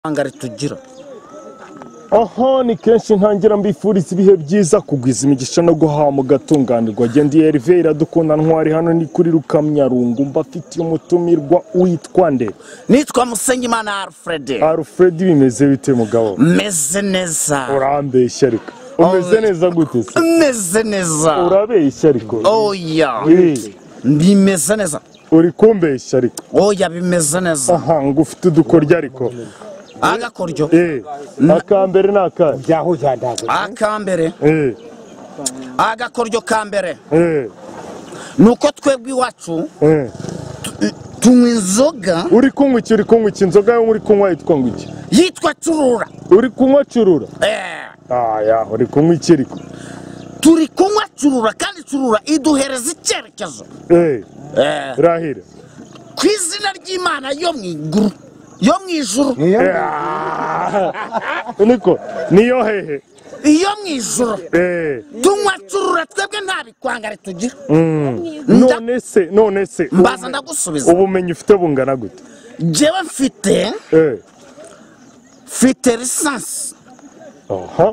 angari tugira. Aha ni kenshi ntangira mbifuriza ibihe byiza kugwiza imigisha no guhaha mu gatunganirwa gendi Herve iradukunda ntwari hano ni kuri Rukamyarungu mbafitiye umutumirwa witwa nde Nitwa Musenyimana Alfred. Alfred bimeze bite mugabo Meze neza. Urambeshya ariko umeze neza gute se Meze neza. Urabeshya ariko Oya bimeze neza. Uri kumbeshya ariko Oya bimeze neza. aha ngufite udukorya ariko Agakoryo akambere naka byaho cyandaga akambere agakoryo kambere nuko twebwe iwacu tunywa inzoga. Uri kunywa iki inzoga yo muri kunywa yitwa ngo iki Yitwa curura. Uri kunywa curura ya uri kunywa iki ariko Turi kunywa curura kandi curura iduhereza icyerekezo rahira ku izina ry'Imana yo mwiguru yo mwijuru niko niyo hehe iyo mwijuru tunywa curura twebwe nta bikwangare tugira. none se mbaza ndagusubiza ubumenyi ufite bungana gute jewe mfite lisansi.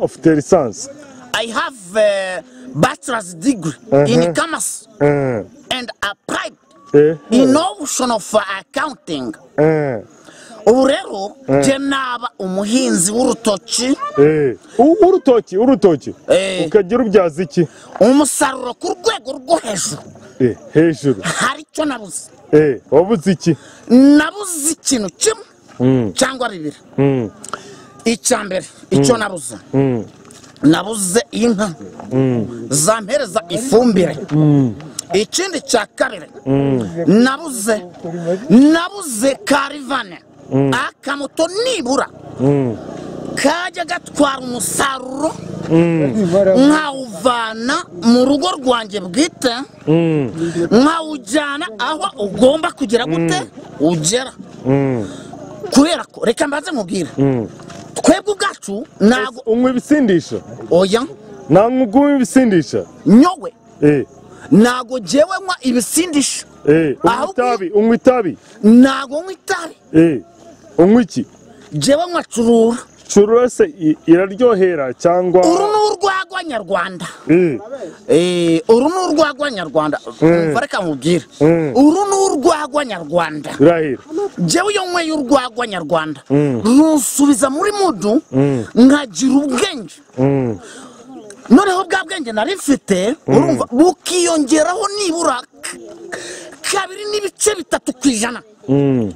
ufite lisansi I have a bachelor's degree in commerce and applied in option of accounting. Ubu rero je naba umuhinzi w'urutoki. Urutoki ukagira ubyaza iki Umusaruro ku rwego rwo hejuru hari cyo nabuze. wabuze iki Nabuze ikintu kimwe cyangwa bibiri. Icyambere icyo nabuze nabuze inka zampereza ifumbire. Ikindi cya kabiri nabuze karivane akamoto nibura kajya gatwara umusaruro nkawuvana mu rugo rwanjye bwite nkawujyana aho ugomba kugira gute ugera. Kubera ko reka mbaze nkubwire twebwe ubwacu ntago unywa ibisindisha oya ntabwo unywa ibisindisha nyowe ntago jewe nywa ibisindisha. unywa itabi ntago nywa itabi. unywa iki jewe nywa curura. curura se iraryohera cyangwa uru ni urwagwa nyarwanda. Uru ni urwagwa nyarwanda. Reka nkubwire uru ni urwagwa nyarwanda. rahira jewe iyo nyweye urwagwa nyarwanda runsubiza muri mudu nkagira ubwenge. Noneho bwa bwenge nari mfite urumva bukiyongeraho nibura 2.3%.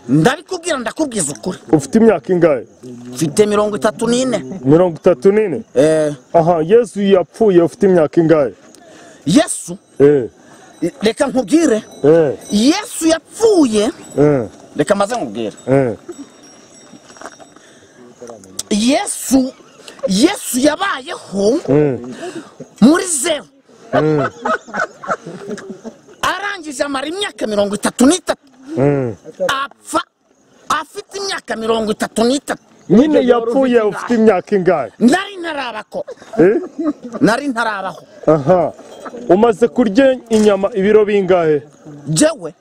Ndabikubwira ndakubwiza ukuri. Ufite imyaka ingahe Mfite 34. 34 aha Yesu yapfuye ufite imyaka ingahe Yesu reka nkubwire Yesu yapfuye reka maze nkubwire Yesu yabayeho muri zero arangije amara imyaka 33 apfa afite imyaka 33. nyine yapfuye ufite imyaka ingahe nari ntarabaho aha umaze kurya inyama ibiro bingahe jewe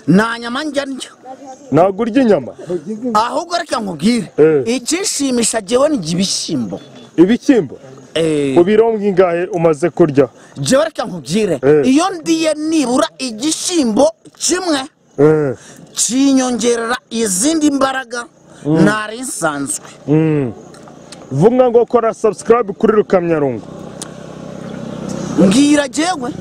nta nyama njya ntabwo urya inyama ahubwo reka nkubwire icyishimisha jewe ni ibishyimbo ubiro bingahe umaze kurya jewe reka nkubwire iyo ndiye nibura igishyimbo kimwe kinyongerera izindi mbaraga ntari nsanzwe. vuga ngo kora subscribe kuri Rukamyarungu mbwira jewe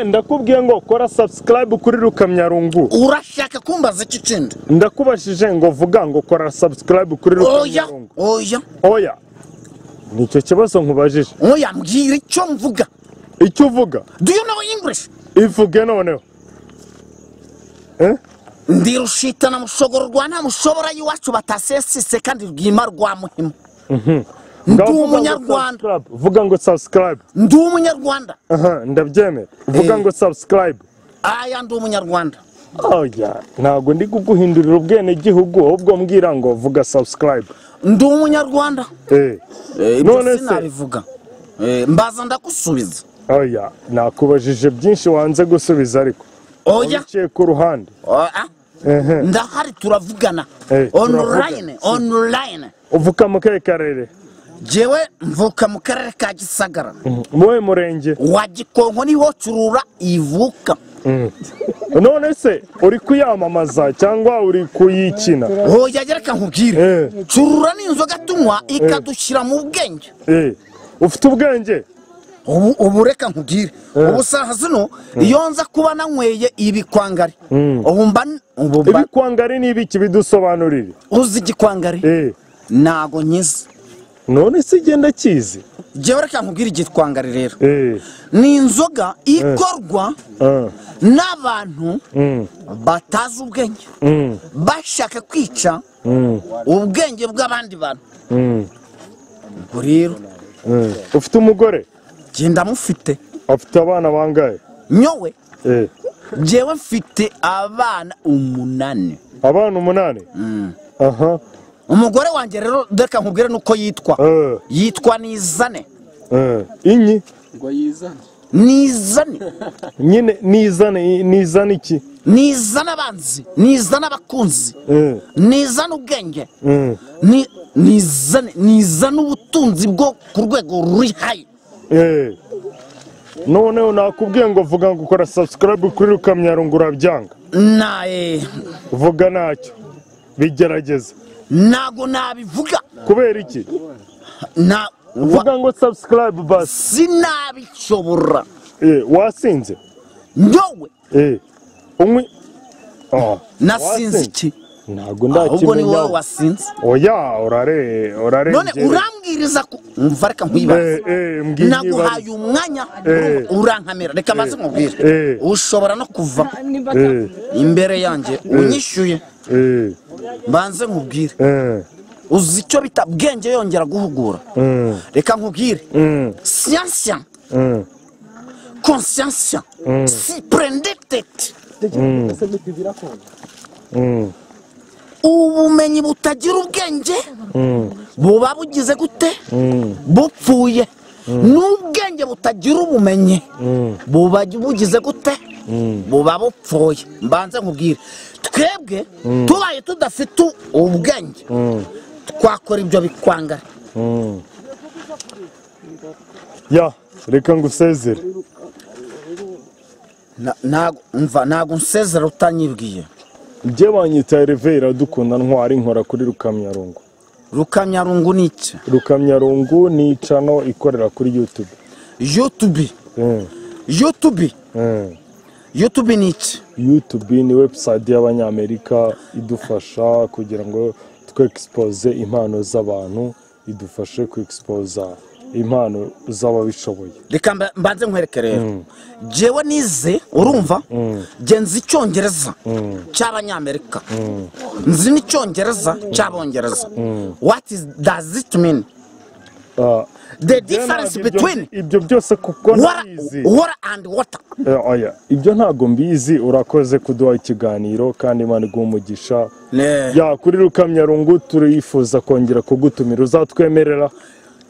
ndakubwiye ngo kora subscribe kuri Rukamyarungu. Urashaka kumbaza iki kindi ndakubashije ngo vuga ngo kora subscribe kuri Rukamyarungu. Oya nicyo kibazo nkubajije. Oya mbwira icyo mvuga. Icyo uvuga do you know English? Ivuge noneho ndirushitana mushogoro rwa nta mushobora yiwacu batasesise kandi rwima rwa muhima. Ndi umunyarwanda. Vuga ngo subscribe. Ndi umunyarwanda. Ndabyemera. Vuga ngo subscribe. Aya ndi umunyarwanda. Oya ntago ndi kuguhindurira ubwene gihugu ahubwo mbwira ngo vuga subscribe. Ndi umunyarwanda. None se nabivuga mbaza ndakusubiza. Oya nakubajije byinshi wanze gusubiza ariko. Oya ku ruhande. ndahari turavugana online uvuka mu kahe karere? jewe mvuka mu karere ka Gisagara muwe murenge wa Gikonko niho curura ivuka. none se uri kuyamamaza cyangwa uri kuyikina? Hoya gereka nkubwire curura n'inzoga tunywa ikadushyira mu bwenge. Ufite ubwenge? Ubu reka nkubwire ubu saha zino iyo nza kuba nanyweye ibikwangari ibikwangari ni ibiki bidusobanurire? uzi igikwangari nago nyizi. none se genda kizi jewe reka nkubwire igikwangari rero ni inzoga ikorwa n'abantu batazi ubwenge bashaka kwica ubwenge bw'abandi bantu. ubwo rero ufite umugore? genda mufite. afite abana bangahe? nyowe jewe mfite abana 8. abana 8? aha. umugore wanjye rero reka nkubwire nuko yitwa yitwa Nizane. inyi ngo yizane Nizane nyine nizane iki? Nizana abanzi, nizana abakunzi, nizana ubwenge, nizana ubutunzi bwo ku rwego ruri hayi. none nakubwiye ngo vuga ngo ukora subscribe kuri Rukamyarungu urabyanga? vuga nacyo bigerageza. Nago nabivuga. kubera iki? vuga ngo subscribe basi. Sinabishobora. wasinze? nyowe umwe nasinze iki? ntago ndakimenya. ahubwo ni wowe wasinze. oya urare none urambwiriza umva reka nkwibaza. naguhaye umwanya urankamera reka maze nkubwire ushobora no kuva imbere yanjye unyishyuye mbanze nkubwire uzi icyo bita bwenge yongera guhugura. reka nkubwire science conscience si prendete ubumenyi butagira ubwenge buba bugize gute? bupfuye. n'ubwenge butagira ubumenyi buba bugize gute? buba bupfuye. mbanze nkubwire twebwe tubaye tudafite ubwenge twakora ibyo bikwangara. ya reka ngusezere. ntago nsezera utanyibwiye. njye banyita Herve Iradukunda ntwari nkora kuri Rukamyarungu. Rukamyarungu ni iki? Rukamyarungu ni channel ikorera kuri YouTube. YouTube ni iki? YouTube ni website y'Abanyamerika idufasha kugira ngo twexpose impano z'abantu, idufashe kwexposa impano z'ababishoboye. Reka mbanze nkwereke rero jewe nize urumva genzi icyongereza cy'Abanyamerika nzi n'icyongereza cy'Abongereza. What does it mean? The difference between ibyo byose kuko nabizi water and water. oya ibyo ntago mbizi. urakoze kuduha ikiganiro kandi Imana iguhe umugisha. ya kuri Rukamyarungu turifuza kongera kugutumira uzatwemerera?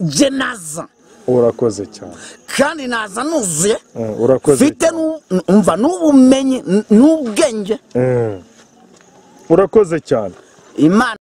je naza. urakoze cyane kandi naza nuzuye. urakoze mfite umva n'ubumenyi n'ubwenge. urakoze cyane. Imana